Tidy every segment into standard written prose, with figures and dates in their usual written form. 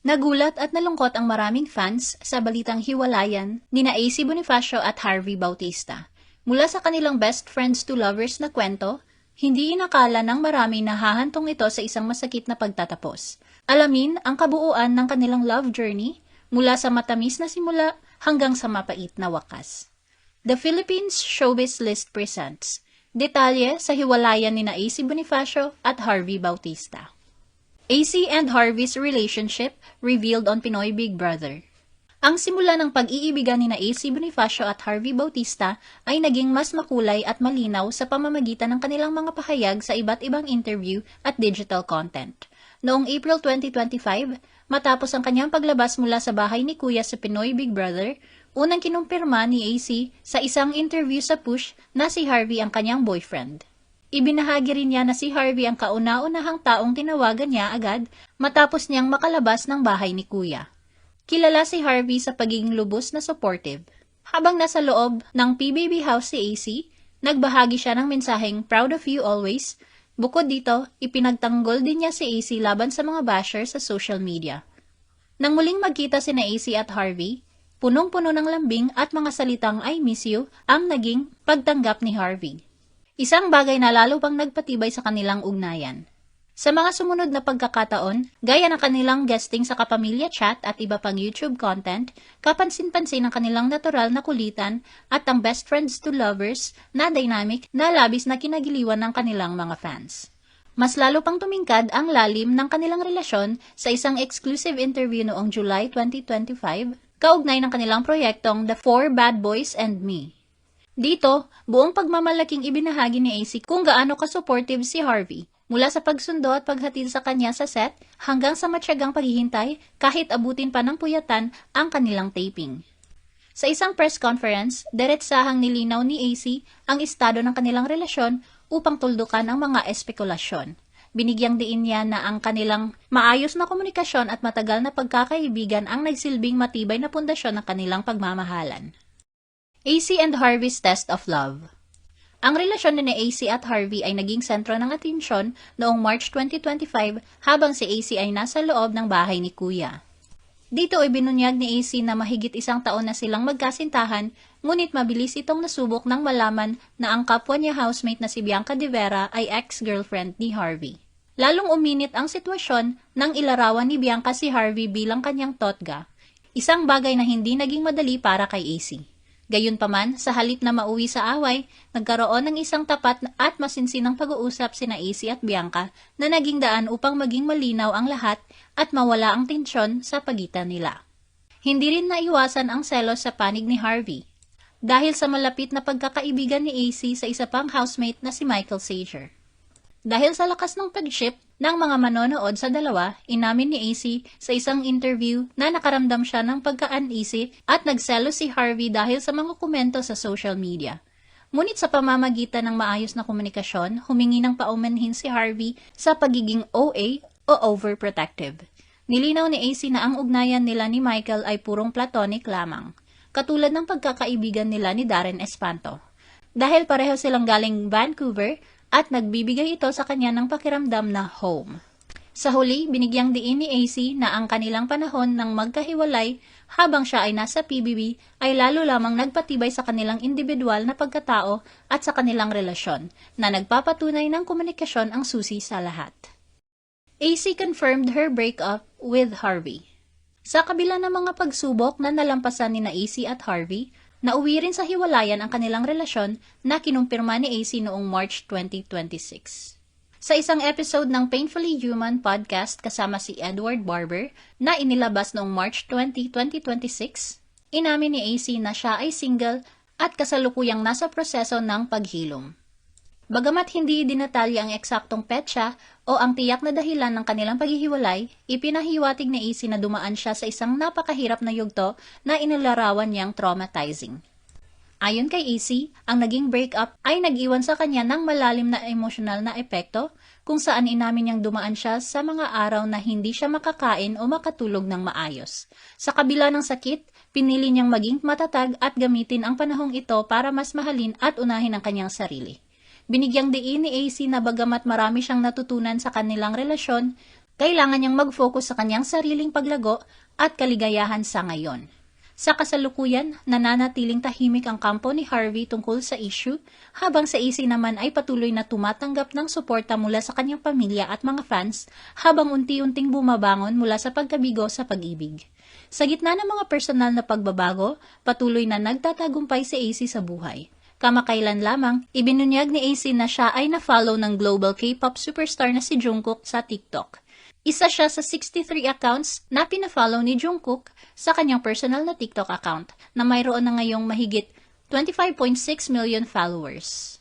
Nagulat at nalungkot ang maraming fans sa balitang hiwalayan nina AC Bonifacio at Harvey Bautista. Mula sa kanilang best friends to lovers na kwento, hindi inakala ng marami na hahantong ito sa isang masakit na pagtatapos. Alamin ang kabuuan ng kanilang love journey mula sa matamis na simula hanggang sa mapait na wakas. The Philippines Showbiz List presents detalye sa hiwalayan nina AC Bonifacio at Harvey Bautista. AC and Harvey's relationship revealed on Pinoy Big Brother. Ang simula ng pag-iibigan nina AC Bonifacio at Harvey Bautista ay naging mas makulay at malinaw sa pamamagitan ng kanilang mga pahayag sa iba't ibang interview at digital content. Noong April 2025, matapos ang kanyang paglabas mula sa bahay ni Kuya sa Pinoy Big Brother, unang kinumpirma ni AC sa isang interview sa Push na si Harvey ang kanyang boyfriend. Ibinahagi rin niya na si Harvey ang kauna-unahang taong tinawagan niya agad matapos niyang makalabas ng bahay ni Kuya. Kilala si Harvey sa pagiging lubos na supportive. Habang nasa loob ng PBB house si AC, nagbahagi siya ng mensaheng "Proud of you always." Bukod dito, ipinagtanggol din niya si AC laban sa mga basher sa social media. Nang muling magkita sina AC at Harvey, punong-puno ng lambing at mga salitang "I miss you" ang naging pagtanggap ni Harvey. Isang bagay na lalo pang nagpatibay sa kanilang ugnayan. Sa mga sumunod na pagkakataon, gaya ng kanilang guesting sa Kapamilya Chat at iba pang YouTube content, kapansin-pansin ang kanilang natural na kulitan at ang best friends to lovers na dynamic na labis na kinagiliwan ng kanilang mga fans. Mas lalo pang tumingkad ang lalim ng kanilang relasyon sa isang exclusive interview noong July 2025, kaugnay ng kanilang proyektong The Four Bad Boys and Me. Dito, buong pagmamalaking ibinahagi ni AC kung gaano ka-supportive si Harvey, mula sa pagsundo at paghatid sa kanya sa set hanggang sa matyagang paghihintay kahit abutin pa ng puyatan ang kanilang taping. Sa isang press conference, diretsahang nilinaw ni AC ang estado ng kanilang relasyon upang tuldukan ang mga espekulasyon. Binigyang diin niya na ang kanilang maayos na komunikasyon at matagal na pagkakaibigan ang nagsilbing matibay na pundasyon ng kanilang pagmamahalan. AC and Harvey's Test of Love. Ang relasyon ni AC at Harvey ay naging sentro ng atensyon noong March 2025 habang si AC ay nasa loob ng bahay ni Kuya. Dito ay binunyag ni AC na mahigit isang taon na silang magkasintahan, ngunit mabilis itong nasubok nang malaman na ang kapwa niya housemate na si Bianca De Vera ay ex-girlfriend ni Harvey. Lalong uminit ang sitwasyon nang ilarawan ni Bianca si Harvey bilang kanyang totga, isang bagay na hindi naging madali para kay AC. Gayunpaman, sa halip na mauwi sa away, nagkaroon ng isang tapat at masinsinang pag-uusap sina AC at Bianca na naging daan upang maging malinaw ang lahat at mawala ang tensyon sa pagitan nila. Hindi rin naiwasan ang selos sa panig ni Harvey, dahil sa malapit na pagkakaibigan ni AC sa isa pang housemate na si Michael Sager. Dahil sa lakas ng pag-ship ng mga manonood sa dalawa, inamin ni AC sa isang interview na nakaramdam siya ng pagka-uneasy at nagselo si Harvey dahil sa mga komento sa social media. Ngunit sa pamamagitan ng maayos na komunikasyon, humingi ng paumanhin si Harvey sa pagiging OA o overprotective. Nilinaw ni AC na ang ugnayan nila ni Michael ay purong platonic lamang, katulad ng pagkakaibigan nila ni Darren Espanto. Dahil pareho silang galing Vancouver, at nagbibigay ito sa kanya ng pakiramdam na home. Sa huli, binigyang diin ni AC na ang kanilang panahon ng magkahiwalay habang siya ay nasa PBB ay lalo lamang nagpatibay sa kanilang individual na pagkatao at sa kanilang relasyon, na nagpapatunay ng komunikasyon ang susi sa lahat. AC confirmed her breakup with Harvey. Sa kabila ng mga pagsubok na nalampasan ni AC at Harvey, nauwi rin sa hiwalayan ang kanilang relasyon na kinumpirma ni AC noong March 2026. Sa isang episode ng Painfully Human podcast kasama si Edward Barber na inilabas noong March 20, 2026, inamin ni AC na siya ay single at kasalukuyang nasa proseso ng paghilom. Bagamat hindi dinatalya ang eksaktong petsa o ang tiyak na dahilan ng kanilang paghihiwalay, ipinahiwatig ni AC na dumaan siya sa isang napakahirap na yugto na inilarawan niyang traumatizing. Ayon kay AC, ang naging breakup ay nag-iwan sa kanya ng malalim na emosyonal na epekto kung saan inamin niyang dumaan siya sa mga araw na hindi siya makakain o makatulog ng maayos. Sa kabila ng sakit, pinili niyang maging matatag at gamitin ang panahong ito para mas mahalin at unahin ang kanyang sarili. Binigyang diin ni AC na bagamat marami siyang natutunan sa kanilang relasyon, Kailangan niyang mag-focus sa kanyang sariling paglago at kaligayahan sa ngayon. Sa kasalukuyan, nananatiling tahimik ang kampo ni Harvey tungkol sa issue, habang sa AC naman ay patuloy na tumatanggap ng suporta mula sa kanyang pamilya at mga fans, habang unti-unting bumabangon mula sa pagkabigo sa pag-ibig. Sa gitna ng mga personal na pagbabago, patuloy na nagtatagumpay si AC sa buhay. Kamakailan lamang, ibinunyag ni AC na siya ay na-follow ng global K-pop superstar na si Jungkook sa TikTok. Isa siya sa 63 accounts na pina-follow ni Jungkook sa kanyang personal na TikTok account na mayroon na ngayong mahigit 25.6 million followers.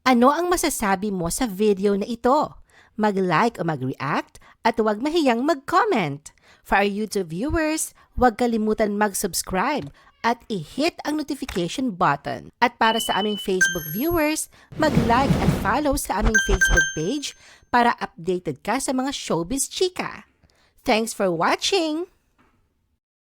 Ano ang masasabi mo sa video na ito? Mag-like o mag-react at huwag mahiyang mag-comment. For our YouTube viewers, huwag kalimutan mag-subscribe at i-hit ang notification button. At para sa aming Facebook viewers, mag-like at follow sa aming Facebook page para updated ka sa mga showbiz chika. Thanks for watching!